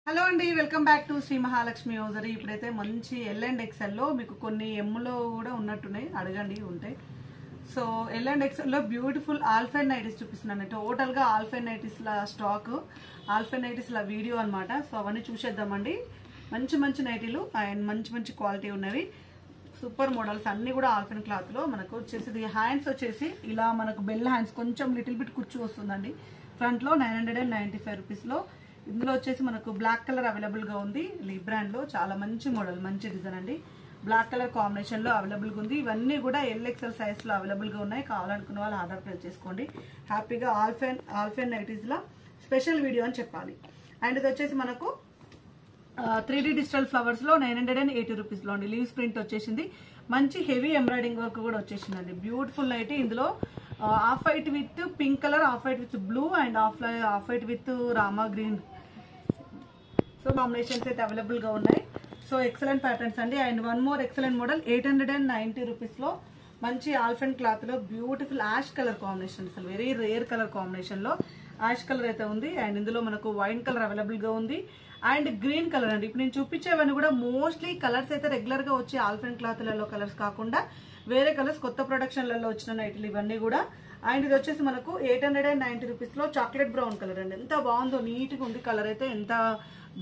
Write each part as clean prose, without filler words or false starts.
Hello అండి, welcome back to Shri Mahalakshmi hosiery. ఇప్పుడైతే మంచి ఎల్ అండ్ ఎక్స్ఎల్లో మీకు కొన్ని ఎమ్లో కూడా ఉన్నట్టున్నాయి, అడగండి ఉంటాయి. సో ఎల్ అండ్ ఎక్స్ఎల్లో బ్యూటిఫుల్ ఆల్ఫైన్ నైటీస్ చూపిస్తున్నాను. టోటల్గా ఆల్ఫైన్ నైటీస్ల స్టాక్, ఆల్ఫైన్ నైటీస్ల వీడియో అనమాట. సో అవన్నీ చూసేద్దామండి. మంచి మంచి నైటీలు అండ్ మంచి మంచి క్వాలిటీ ఉన్నవి, సూపర్ మోడల్స్ అన్ని కూడా ఆల్ఫైన్ క్లాత్లో. మనకు వచ్చేసి హ్యాండ్స్ వచ్చేసి ఇలా మనకు బెల్ హ్యాండ్స్, కొంచెం లిటిల్ బిట్ కుర్చీ వస్తుందండి. ఫ్రంట్లో 995 రూపీస్లో. ఇందులో వచ్చేసి మనకు బ్లాక్ కలర్ అవైలబుల్గా ఉంది. లీ బ్రాండ్లో చాలా మంచి మోడల్, మంచి డిజైన్ అండి. బ్లాక్ కలర్ కాంబినేషన్లో అవైలబుల్గా ఉంది. ఇవన్నీ కూడా ఎల్ఎక్స్ఎల్ సైజ్లో అవైలబుల్గా ఉన్నాయి. కావాలనుకున్న వాళ్ళు ఆర్డర్ ప్లేస్ చేసుకోండి. హ్యాపీగా ఆల్ఫైన్ నైటీస్లో స్పెషల్ వీడియో అని చెప్పాలి. అండ్ ఇది వచ్చేసి మనకు 3D డిజిటల్ ఫ్లవర్స్లో 980 రూపీస్లో అండి. లీవ్స్ ప్రింట్ వచ్చేసింది. మంచి హెవీ ఎంబ్రాయిడింగ్ వర్క్ కూడా వచ్చేసిందండి. Beautiful nightie. ఇందులో off white with pink colour, off white with blue and off white with Rama green, so combinations అయితే అవైలబుల్గా ఉన్నాయి. సో ఎక్సలెంట్ ప్యాటర్న్స్ అండి. And one more excellent model 890 రూపీస్లో మంచి ఆల్ఫైన్ క్లాత్లో బ్యూటిఫుల్ యాష్ కలర్ కాంబినేషన్, అసలు very rare colour కాంబినేషన్లో ash colour అయితే ఉంది. అండ్ ఇందులో మనకు వైన్ కలర్ అవైలబుల్గా ఉంది అండ్ గ్రీన్ కలర్ అండి. ఇప్పుడు నేను చూపించేవన్నీ కూడా మోస్ట్లీ కలర్స్ అయితే రెగ్యులర్గా వచ్చే ఆల్ఫైన్ క్లాత్లలో కలర్స్ కాకుండా వేరే కలర్స్ కొత్త ప్రొడక్షన్లలో వచ్చిన నైట్లు ఇవన్నీ కూడా. అండ్ ఇది వచ్చేసి మనకు 890 రూపీస్లో చాక్లెట్ బ్రౌన్ కలర్ అండి. ఎంత బాగుందో, నీట్గా ఉంది కలర్ అయితే, ఎంత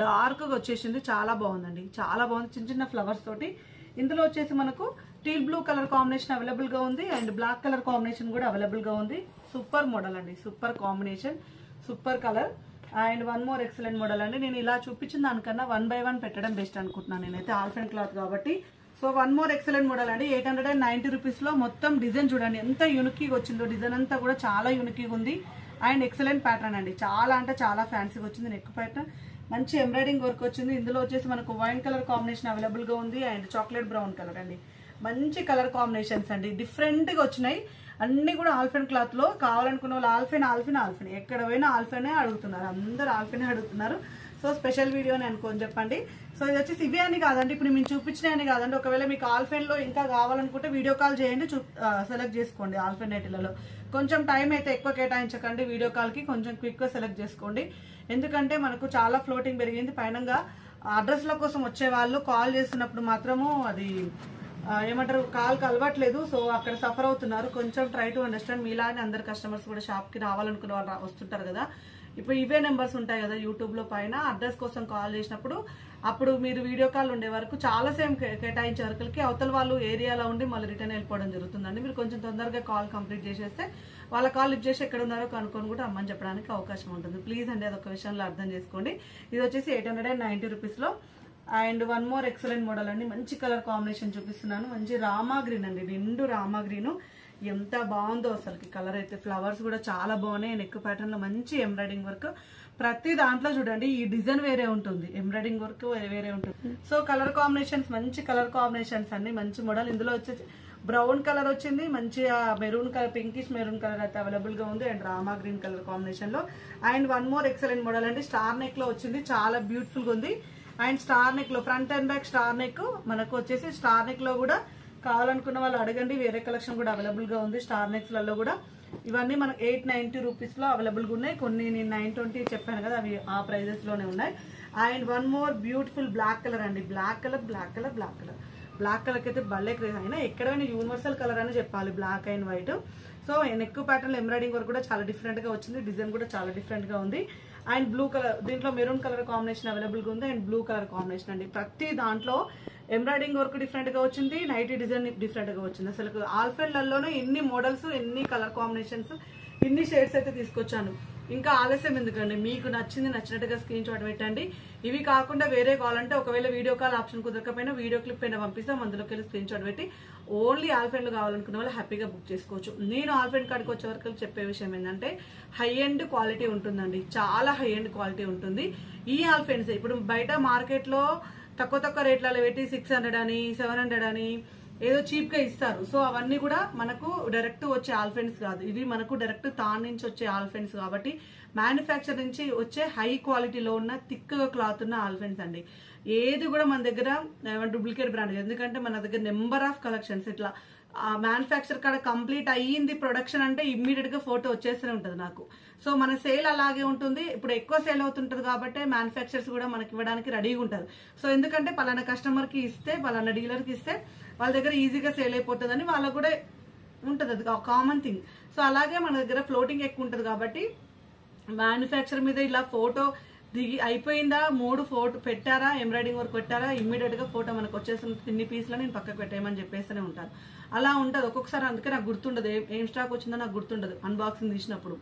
డార్క్గా వచ్చేసింది, చాలా బాగుందండి, చాలా బాగుంది. చిన్న చిన్న ఫ్లవర్స్ తోటి. ఇందులో వచ్చేసి మనకు టీల్ బ్లూ కలర్ కాంబినేషన్ అవైలబుల్గా ఉంది అండ్ బ్లాక్ కలర్ కాంబినేషన్ కూడా అవైలబుల్గా ఉంది. సూపర్ మోడల్ అండి, super combination, super colour. And one more excellent model అండి. నేను ఇలా చూపించిన దానికన్నా 1 by 1 పెట్టడం బెస్ట్ అనుకుంటున్నాను నేనైతే, ఆల్ఫైన్ క్లాత్ కాబట్టి. So one more excellent model అండి. 890 రూపీస్లో మొత్తం డిజైన్ చూడండి ఎంత యూనిక్గా వచ్చిందో. డిజైన్ అంతా కూడా చాలా యూనిక్గా ఉంది అండ్ ఎక్సలెంట్ ప్యాటర్న్ అండి. చాలా అంటే చాలా ఫ్యాన్సీగా వచ్చింది. నెక్ ప్యాటర్న్ మంచి ఎంబ్రాయిడింగ్ వర్క్ వచ్చింది. ఇందులో వచ్చేసి మనకు వైన్ కలర్ కాంబినేషన్ అవైలబుల్గా ఉంది అండ్ చాక్లెట్ బ్రౌన్ కలర్ అండి. మంచి కలర్ కాంబినేషన్స్ అండి, డిఫరెంట్గా వచ్చినాయి. అన్ని కూడా ఆల్ఫైన్ క్లాత్లో. కావాలనుకున్న వాళ్ళు ఆల్ఫైన్ ఎక్కడ పోయినా ఆల్ఫైనే అడుగుతున్నారు, అందరు ఆల్ఫైనే అడుగుతున్నారు. సో స్పెషల్ వీడియో అని అనుకోని చెప్పండి. సో ఇది వచ్చేసి ఇవే అని కాదండి, ఇప్పుడు మేము చూపించినవి కాదండి. ఒకవేళ మీకు ఆల్ఫైన్లో ఇంకా కావాలనుకుంటే వీడియో కాల్ చేయండి, సెలెక్ట్ చేసుకోండి. ఆల్ఫైన్ నైటీలలో కొంచెం టైం అయితే ఎక్కువ కేటాయించకండి, వీడియో కాల్కి కొంచెం క్విక్గా సెలెక్ట్ చేసుకోండి. ఎందుకంటే మనకు చాలా ఫ్లోటింగ్ పెరిగింది. పైనంగా అడ్రస్ల కోసం వచ్చే వాళ్ళు కాల్ చేస్తున్నప్పుడు మాత్రము అది ఏమంటారు, కాల్ కలవట్లేదు. సో అక్కడ సఫర్ అవుతున్నారు. కొంచెం ట్రై టు అండర్స్టాండ్. మీలానే అందరు కస్టమర్స్ కూడా షాప్కి రావాలనుకునే వాళ్ళు వస్తుంటారు కదా. ఇప్పుడు ఇవే నెంబర్స్ ఉంటాయి కదా యూట్యూబ్లో, పైన అడ్రస్ కోసం కాల్ చేసినప్పుడు అప్పుడు మీరు వీడియో కాల్ ఉండే వరకు చాలా సేమ్ కేటాయించే వరకులకి అవతల వాళ్ళు ఏరియాలో ఉండి మళ్ళీ రిటర్న్ వెళ్ళిపోవడం జరుగుతుందండి. మీరు కొంచెం తొందరగా కాల్ కంప్లీట్ చేసేస్తే వాళ్ళ కాల్ లిఫ్ట్ చేసి ఎక్కడ ఉన్నారో కనుక్కొని కూడా అమ్మని చెప్పడానికి అవకాశం ఉంటుంది. ప్లీజ్ అండి, అదొక విషయంలో అర్థం చేసుకోండి. ఇది వచ్చేసి 890 రూపీస్లో. And one more excellent model అండి. మంచి కలర్ కాంబినేషన్ చూపిస్తున్నాను. మంచి రామా గ్రీన్ అండి, నిండు రామా గ్రీను. ఎంత బాగుందో అసలుకి కలర్ అయితే. ఫ్లవర్స్ కూడా చాలా బాగున్నాయి. నెక్ ప్యాటర్న్ లో మంచి ఎంబ్రాయిడింగ్ వర్క్. ప్రతి దాంట్లో చూడండి ఈ డిజైన్ వేరే ఉంటుంది, ఎంబ్రాయిడింగ్ వర్క్ వేరే ఉంటుంది. సో కలర్ కాంబినేషన్స్, మంచి కలర్ కాంబినేషన్స్ అండి, మంచి మోడల్. ఇందులో వచ్చేసి బ్రౌన్ కలర్ వచ్చింది, మంచి maroon colour, pinkish maroon colour అయితే అవైలబుల్ గా ఉంది and Rama green colour combination లో. And one more excellent model అండి. స్టార్ నెక్ లో వచ్చింది, చాలా బ్యూటిఫుల్ గా ఉంది. అండ్ స్టార్ నెక్ లో front and back star neck మనకు వచ్చేసి. స్టార్ నెక్ లో కూడా కావాలనుకున్న వాళ్ళు అడగండి, వేరే కలెక్షన్ కూడా అవైలబుల్ గా ఉంది స్టార్ నెక్స్ లలో కూడా. ఇవన్నీ మనకు 890 రూపీస్ లో అవైలబుల్ గా ఉన్నాయి. కొన్ని నేను 920 చెప్పాను కదా, అవి ఆ ప్రైజెస్ లోనే ఉన్నాయి. And one more beautiful black colour అండి. బ్లాక్ కలర్ కి అయితే భలే క్రేజ్. అయినా ఎక్కడైనా యూనివర్సల్ కలర్ అని చెప్పాలి, black and white. So neck pattern embroidering work కూడా చాలా డిఫరెంట్ గా వచ్చింది. డిజైన్ కూడా చాలా డిఫరెంట్ గా ఉంది. అండ్ బ్లూ కలర్, దీంట్లో మెరూన్ కలర్ కాంబినేషన్ అవైలబుల్ గా ఉంది అండ్ బ్లూ కలర్ కాంబినేషన్ అండి. ప్రతి దాంట్లో ఎంబ్రాయిడింగ్ వర్క్ డిఫరెంట్ గా వచ్చింది, నైటీ డిజైన్ డిఫరెంట్ గా వచ్చింది. అసలు ఆల్ఫైన్లలోనే ఎన్ని మోడల్స్, ఎన్ని కలర్ కాంబినేషన్స్, ఇన్ని షేడ్స్ అయితే తీసుకొచ్చాను. ఇంకా ఆలస్యం ఎందుకండి, మీకు నచ్చినట్టుగా స్క్రీన్ షాట్ పెట్టండి. ఇవి కాకుండా వేరే కావాలంటే ఒకవేళ వీడియో కాల్ ఆప్షన్ కుదరకపోయినా వీడియో క్లిప్ అయినా పంపిస్తాం, అందులోకి వెళ్ళి స్క్రీన్ షాట్ పెట్టి ఓన్లీ ఆల్ఫైన్లు కావాలనుకున్న వాళ్ళు హ్యాపీగా బుక్ చేసుకోవచ్చు. నేను ఆల్ఫైన్ కాడికి వచ్చే వరకు చెప్పే విషయం ఏంటంటే హై ఎండ్ క్వాలిటీ ఉంటుందండి, చాలా హై ఎండ్ క్వాలిటీ ఉంటుంది. ఈ ఆల్ఫైన్స్ ఇప్పుడు బయట మార్కెట్లో తక్కువ రేట్లలో పెట్టి 600 అని 700 అని ఏదో చీప్ గా ఇస్తారు. సో అవన్నీ కూడా మనకు డైరెక్ట్ వచ్చే ఆల్ఫైన్స్ కాదు, ఇవి మనకు డైరెక్ట్ తాన్ నుంచి వచ్చే ఆల్ఫైన్స్ కాబట్టి మ్యానుఫ్యాక్చర్ నుంచి వచ్చే హై క్వాలిటీలో ఉన్న థిక్ క్లాత్ ఉన్న ఆల్ఫైన్స్ అండి. ఏది కూడా మన దగ్గర డూప్లికేట్ బ్రాండ్, ఎందుకంటే మన దగ్గర నెంబర్ ఆఫ్ కలెక్షన్స్ ఇట్లా మ్యానుఫ్యాక్చర్ కాడ కంప్లీట్ అయ్యింది ప్రొడక్షన్ అంటే ఇమ్మీడియట్ గా ఫోటో వచ్చేస్తూనే ఉంటుంది నాకు. సో మన సేల్ అలాగే ఉంటుంది. ఇప్పుడు ఎక్కువ సేల్ అవుతుంటది కాబట్టి మ్యానుఫ్యాక్చరర్స్ కూడా మనకి ఇవ్వడానికి రెడీగా ఉంటారు. సో ఎందుకంటే పలానా కస్టమర్ కి ఇస్తే, పలానా డీలర్ కి ఇస్తే వాళ్ళ దగ్గర ఈజీగా సేల్ అయిపోతుందని వాళ్ళకు కూడా ఉంటుంది, అది కామన్ థింగ్. సో అలాగే మన దగ్గర ఫ్లోటింగ్ ఎక్కువ ఉంటుంది కాబట్టి మ్యానుఫ్యాక్చర్ మీద ఇలా ఫోటో దిగి అయిపోయిందా, 3 ఫోటో పెట్టారా, ఎంబ్రాయిడింగ్ వర్క్ పెట్టారా, ఇమ్మీడియట్ గా ఫోటో మనకు వచ్చేసిన ఇన్ని పీస్లో నేను పక్కకు పెట్టేయమని చెప్పేస్తూనే ఉంటాను. అలా ఉంటుంది ఒక్కొక్కసారి. అందుకే నాకు గుర్తుండదు ఏం స్టాక్ వచ్చిందో నాకు గుర్తుండదు అన్బాక్సింగ్ తీసినప్పుడు.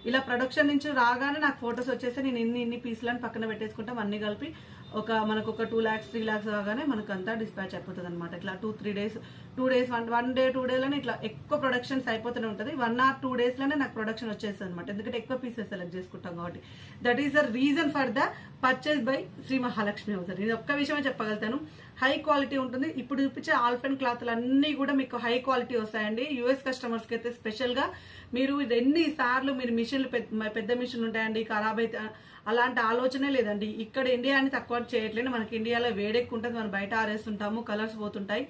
ఇలా ప్రొడక్షన్ నుంచి రాగానే నాకు ఫొటోస్ వచ్చేస్తే నేను ఇన్ని పీస్లను పక్కన పెట్టేసుకుంటాం. అన్ని కలిపి మనకు ఒక 2 lakhs 3 lakhs కాగానే మనకు అంతా డిస్పాచ్ అయిపోతుంది అనమాట. ఇట్లా 2-3 days 2 days 1 day 2 days లోనే ఇట్లా ఎక్కువ ప్రొడక్షన్స్ అయిపోతూనే ఉంటుంది. 1 or 2 days లోనే నాకు ప్రొడక్షన్ వచ్చేస్తుంది అనమాట. ఎందుకంటే ఎక్కువ పీసెస్ సెలెక్ట్ చేసుకుంటాం కాబట్టి. That is the reason for the purchase by Shri Mahalakshmi hosiery. ఇది ఒక్క విషయమే చెప్పగలుగుతాను. హై క్వాలిటీ ఉంటుంది. ఇప్పుడు చూపించే ఆల్ఫెన్ క్లాత్లు అన్ని కూడా మీకు హై క్వాలిటీ వస్తాయండి. యూఎస్ కస్టమర్స్ కి అయితే స్పెషల్ గా మీరు ఎన్నిసార్లు మీరు మిషన్లు పెద్ద మిషన్ ఉంటాయండి ఖరాబ్ అయితే అలాంటి ఆలోచనే లేదండి. ఇక్కడ ఇండియా అని తక్కువ చేయట్లేదు. మనకి ఇండియాలో వేడెక్కు ఉంటుంది, మనం బయట ఆరేస్తుంటాము, కలర్స్ పోతుంటాయి,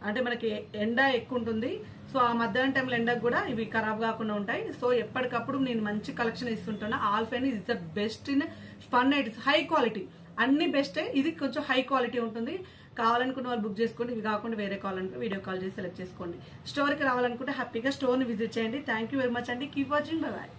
అంటే మనకి ఎండ ఎక్కువ ఉంటుంది. సో ఆ మధ్యాహ్నం టైంలో ఎండకు కూడా ఇవి ఖరాబ్ కాకుండా ఉంటాయి. సో ఎప్పటికప్పుడు నేను మంచి కలెక్షన్ ఇస్తుంటాను. Alpine is the best in spun nighties. High quality అన్ని బెస్టే, ఇది కొంచెం హై క్వాలిటీ ఉంటుంది. కావాలనుకున్న వాళ్ళు బుక్ చేసుకోండి. ఇవి కాకుండా వేరే కావాలనుకుంటే వీడియో కాల్ చేసి సెలెక్ట్ చేసుకోండి. స్టోర్కి రావాలనుకుంటే హ్యాపీగా స్టోర్ని విజిట్ చేయండి. థ్యాంక్ యూ వెరీ మచ్ అండి. Keep watching. Bye bye.